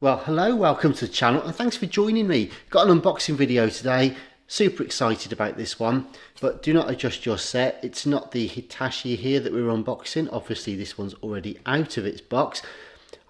Well, hello, welcome to the channel and thanks for joining me. Got an unboxing video today. Super excited about this one, but do not adjust your set. It's not the Hitachi here that we're unboxing. Obviously this one's already out of its box.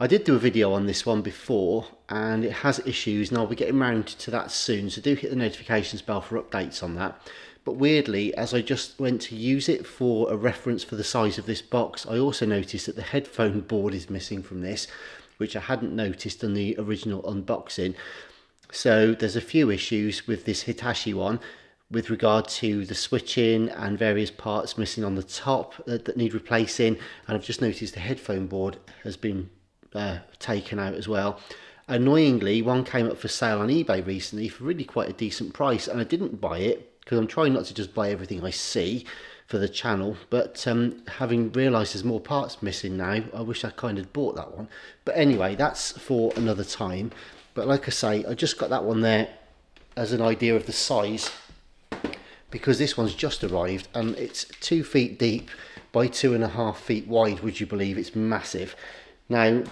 I did do a video on this one before and it has issues and I'll be getting round to that soon, so do hit the notifications bell for updates on that. But weirdly, as I just went to use it for a reference for the size of this box, I also noticed that the headphone board is missing from this, which I hadn't noticed on the original unboxing. So there's a few issues with this Hitachi one with regard to the switching and various parts missing on the top that need replacing, and I've just noticed the headphone board has been taken out as well. Annoyingly, one came up for sale on eBay recently for really quite a decent price, and I didn't buy it because I'm trying not to just buy everything I see for the channel, but having realised there's more parts missing now, I wish I kind of bought that one. But anyway, that's for another time. But like I say, I just got that one there as an idea of the size, because this one's just arrived and it's 2 feet deep by 2.5 feet wide. Would you believe? It's massive. Now,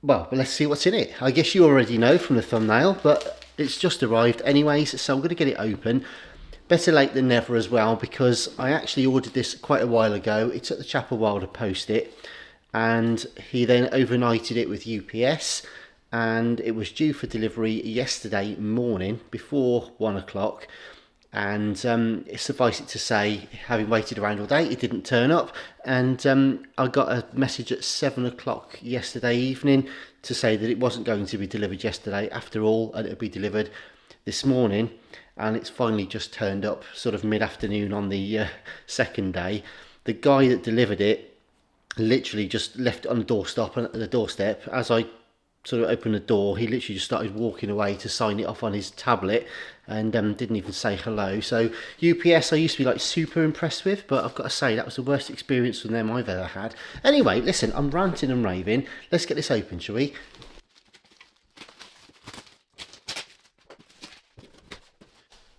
well, let's see what's in it. I guess you already know from the thumbnail, but it's just arrived anyways, so I'm going to get it open. Better late than never as well, because I actually ordered this quite a while ago. It took the chap a while to post it, and he then overnighted it with UPS, and it was due for delivery yesterday morning before 1 o'clock. And suffice it to say, having waited around all day, it didn't turn up, and I got a message at 7 o'clock yesterday evening to say that it wasn't going to be delivered yesterday after all, and it would be delivered this morning. And it's finally just turned up sort of mid-afternoon on the second day. The guy that delivered it literally just left it on the doorstep. As I sort of opened the door, he literally just started walking away to sign it off on his tablet, and didn't even say hello. So UPS I used to be like super impressed with, but I've got to say that was the worst experience from them I've ever had. Anyway, listen, I'm ranting and raving. Let's get this open, shall we?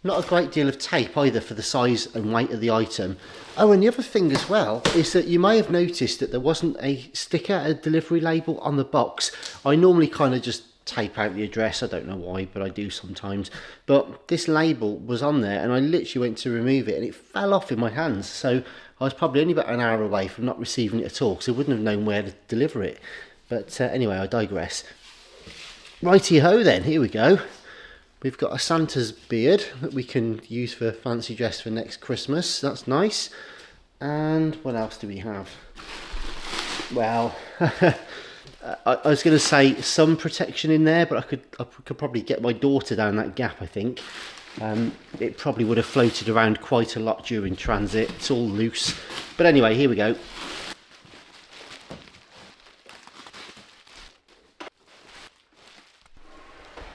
Not a great deal of tape either for the size and weight of the item. Oh, and the other thing as well is that you may have noticed that there wasn't a sticker, a delivery label on the box. I normally kind of just tape out the address. I don't know why, but I do sometimes. But this label was on there and I literally went to remove it and it fell off in my hands. So I was probably only about an hour away from not receiving it at all, because I wouldn't have known where to deliver it. But anyway, I digress. Righty-ho then, here we go. We've got a Santa's beard that we can use for fancy dress for next Christmas. That's nice. And what else do we have? Well, I was going to say some protection in there, but I could probably get my daughter down that gap, I think. It probably would have floated around quite a lot during transit. It's all loose. But anyway, here we go.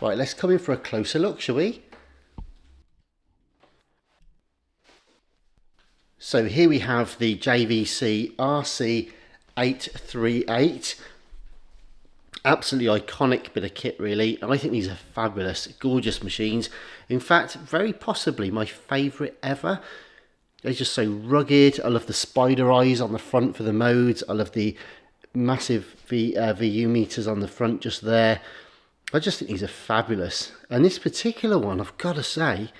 Right, let's come in for a closer look, shall we? So here we have the JVC RC838. Absolutely iconic bit of kit, really. And I think these are fabulous, gorgeous machines. In fact, very possibly my favourite ever. They're just so rugged. I love the spider eyes on the front for the modes. I love the massive VU meters on the front just there. I just think these are fabulous, and this particular one, I've got to say,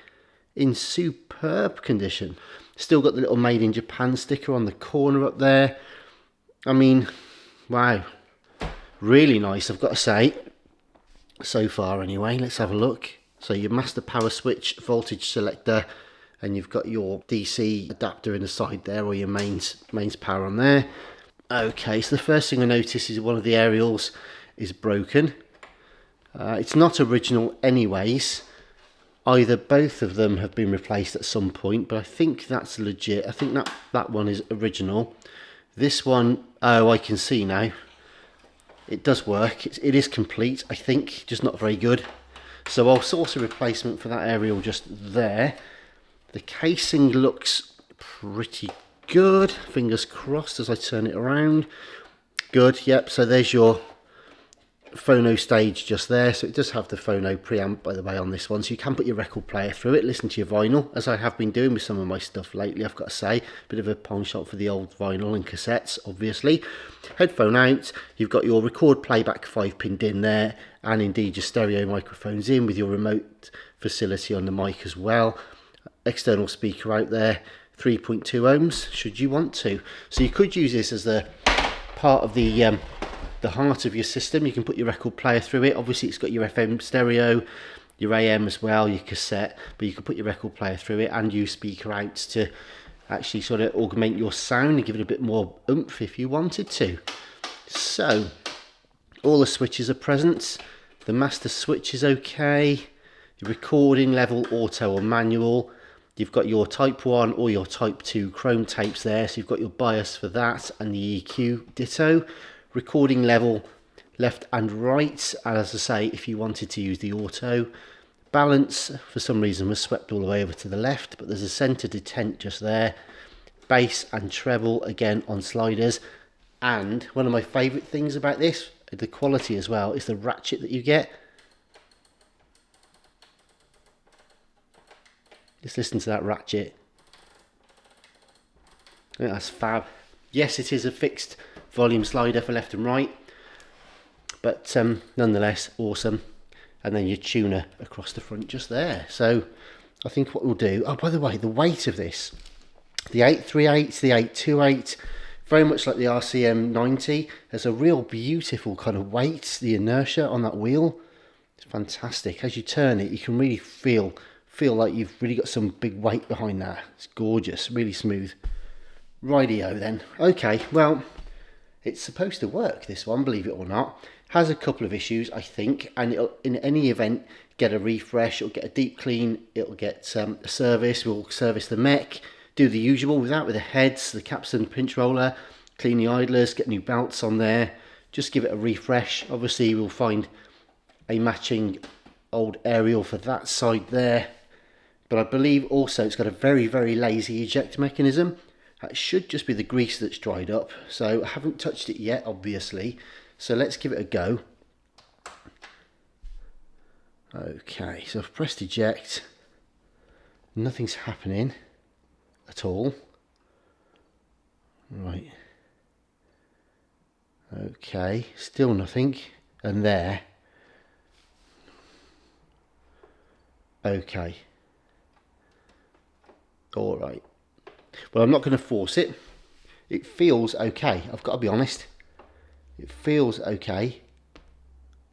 in superb condition. Still got the little made in Japan sticker on the corner up there. I mean, wow, really nice, I've got to say, so far anyway. Let's have a look. So your master power switch, voltage selector, and you've got your DC adapter in the side there, or your mains power on there. Okay, so the first thing I notice is one of the aerials is broken. It's not original anyways. Either both of them have been replaced at some point, but I think that's legit. I think that one is original. This one, oh, I can see now. It does work. It is complete, I think, just not very good. So I'll source a replacement for that aerial just there. The casing looks pretty good. Fingers crossed as I turn it around. Good, yep, so there's your phono stage just there, so it does have the phono preamp, by the way, on this one, so you can put your record player through it, listen to your vinyl, as I have been doing with some of my stuff lately, I've got to say. Bit of a pawn shop for the old vinyl and cassettes, obviously. Headphone out, you've got your record playback 5-pin DIN there, and indeed your stereo microphones in with your remote facility on the mic as well. External speaker out there, 3.2 ohms should you want to. So you could use this as the part of the heart of your system. You can put your record player through it. Obviously it's got your FM stereo, your AM as well, your cassette, but you can put your record player through it and use speaker outs to actually sort of augment your sound and give it a bit more oomph if you wanted to. So all the switches are present. The master switch is okay. Your recording level, auto or manual. You've got your type 1 or your type 2 chrome tapes there, so you've got your bias for that, and the EQ ditto. Recording level left and right, and as I say, if you wanted to use the auto. Balance for some reason was swept all the way over to the left, but there's a center detent just there. Bass and treble again on sliders, and one of my favorite things about this, the quality as well, is the ratchet that you get. Just listen to that ratchet. I think that's fab. Yes, it is a fixed volume slider for left and right, but nonetheless awesome. And then your tuner across the front just there. So I think what we'll do, oh, by the way, the weight of this, the 838, the 828, very much like the RCM90, has a real beautiful kind of weight. The inertia on that wheel, it's fantastic. As you turn it, you can really feel like you've really got some big weight behind that. It's gorgeous, really smooth. Rightio then. Okay, well, it's supposed to work, this one, believe it or not. Has a couple of issues, I think, and it'll, in any event, get a refresh, it'll get a deep clean, it'll get a service, we'll service the mech, do the usual with the heads, the capstan pinch roller, clean the idlers, get new belts on there, just give it a refresh. Obviously we'll find a matching old aerial for that side there, but I believe also it's got a very, very lazy eject mechanism. That should just be the grease that's dried up, so I haven't touched it yet, obviously, so let's give it a go. Okay, so I've pressed eject, nothing's happening at all. Right, okay, still nothing, and there. Okay, all right. Well, I'm not going to force it. It feels okay, I've got to be honest. It feels okay.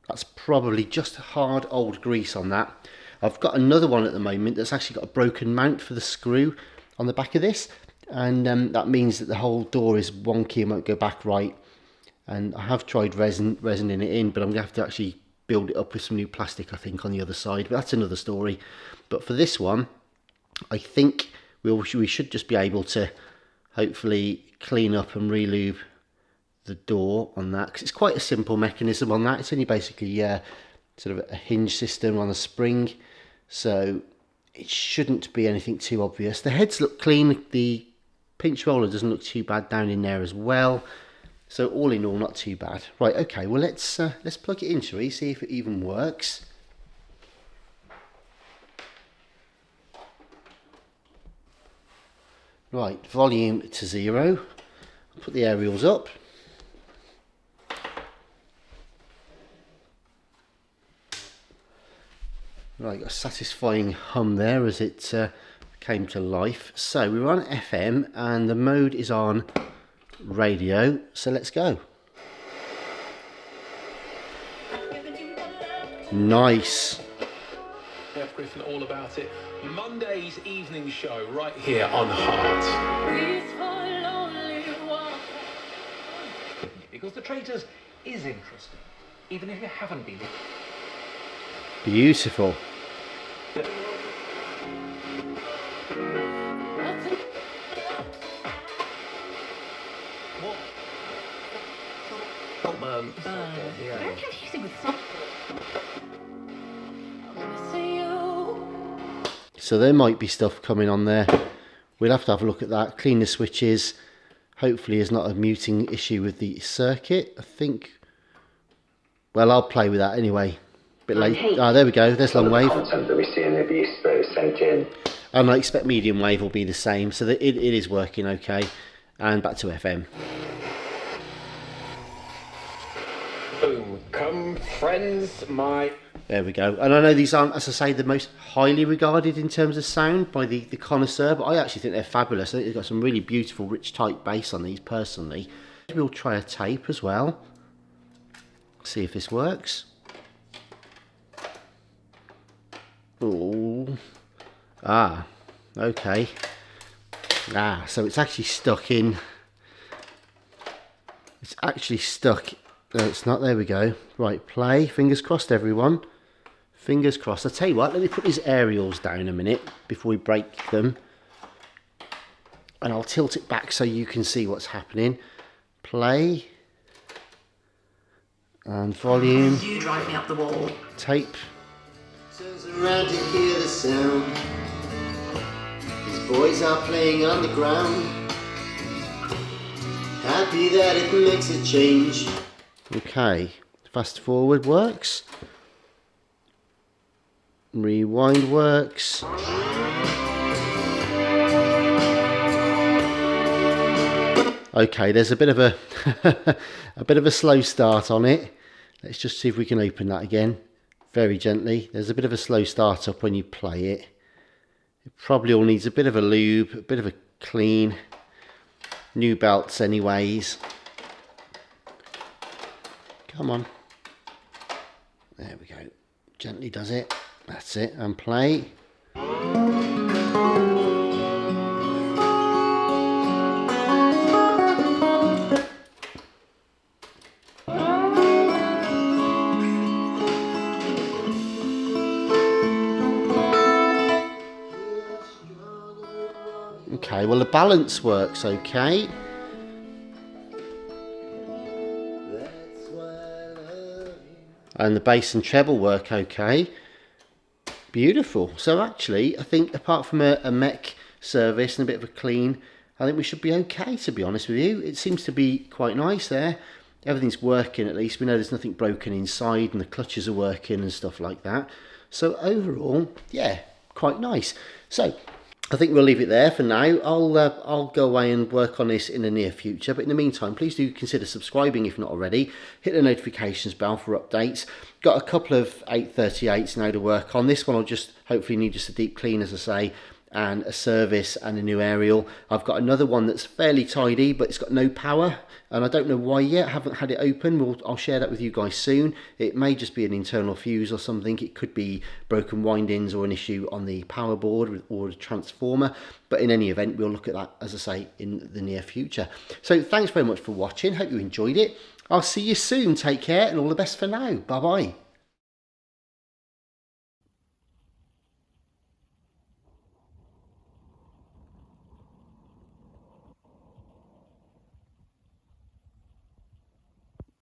That's probably just hard old grease on that. I've got another one at the moment that's actually got a broken mount for the screw on the back of this, and that means that the whole door is wonky and won't go back right. And I have tried resining it in, but I'm going to have to actually build it up with some new plastic, I think, on the other side, but that's another story. But for this one, I think we should just be able to hopefully clean up and relube the door on that, because it's quite a simple mechanism on that. It's only basically sort of a hinge system on a spring, so it shouldn't be anything too obvious. The heads look clean, the pinch roller doesn't look too bad down in there as well, so all in all not too bad. Right, okay, well let's plug it in, shall we, see if it even works. Right, volume to 0. Put the aerials up. Right, got a satisfying hum there as it came to life. So we're on FM and the mode is on radio. So let's go. Nice. Jeff Griffin, all about it. Monday's evening show right here on Heart. Because The Traitors is interesting, even if you haven't been. Beautiful. Yeah. So there might be stuff coming on there. We'll have to have a look at that. Clean the switches. Hopefully there's not a muting issue with the circuit. I think Well, I'll play with that anyway. Bit late. Ah, there we go. There's long wave. Content that we see in the sent in. And I expect medium wave will be the same, so that it is working okay. And back to FM. Boom, come friends, my... There we go. And I know these aren't, as I say, the most highly regarded in terms of sound by the connoisseur, but I actually think they're fabulous. I think they've got some really beautiful, rich, tight bass on these, personally. We'll try a tape as well. See if this works. Oh. Ah, okay. Ah, so it's actually stuck in. It's actually stuck. No, it's not. There we go. Right, play. Fingers crossed, everyone. Fingers crossed. I'll tell you what, let me put these aerials down a minute before we break them. And I'll tilt it back so you can see what's happening. Play. And volume. You drive me up the wall. Tape. Turns around to hear the sound. These boys are playing on the ground. Happy that it makes a change. Okay, fast forward works. Rewind works. Okay, there's a bit of a a bit of a slow start on it. Let's just see if we can open that again very gently. There's a bit of a slow start up when you play it. It probably all needs a bit of a lube, a bit of a clean. New belts anyways. Come on. There we go. Gently does it. That's it. And play. Okay, well the balance works okay. And the bass and treble work okay. Beautiful. So actually, I think apart from a mech service and a bit of a clean, I think we should be okay, to be honest with you. It seems to be quite nice there. Everything's working at least. We know there's nothing broken inside and the clutches are working and stuff like that. So overall, yeah, quite nice. So I think we'll leave it there for now. I'll go away and work on this in the near future. But in the meantime, please do consider subscribing if not already. Hit the notifications bell for updates. Got a couple of 838s now to work on. This one will just hopefully need just a deep clean, as I say, and a service and a new aerial. I've got another one that's fairly tidy, but it's got no power. And I don't know why yet. I haven't had it open. I'll share that with you guys soon. It may just be an internal fuse or something. It could be broken windings or an issue on the power board or the transformer. But in any event, we'll look at that, as I say, in the near future. So thanks very much for watching. Hope you enjoyed it. I'll see you soon. Take care and all the best for now. Bye-bye.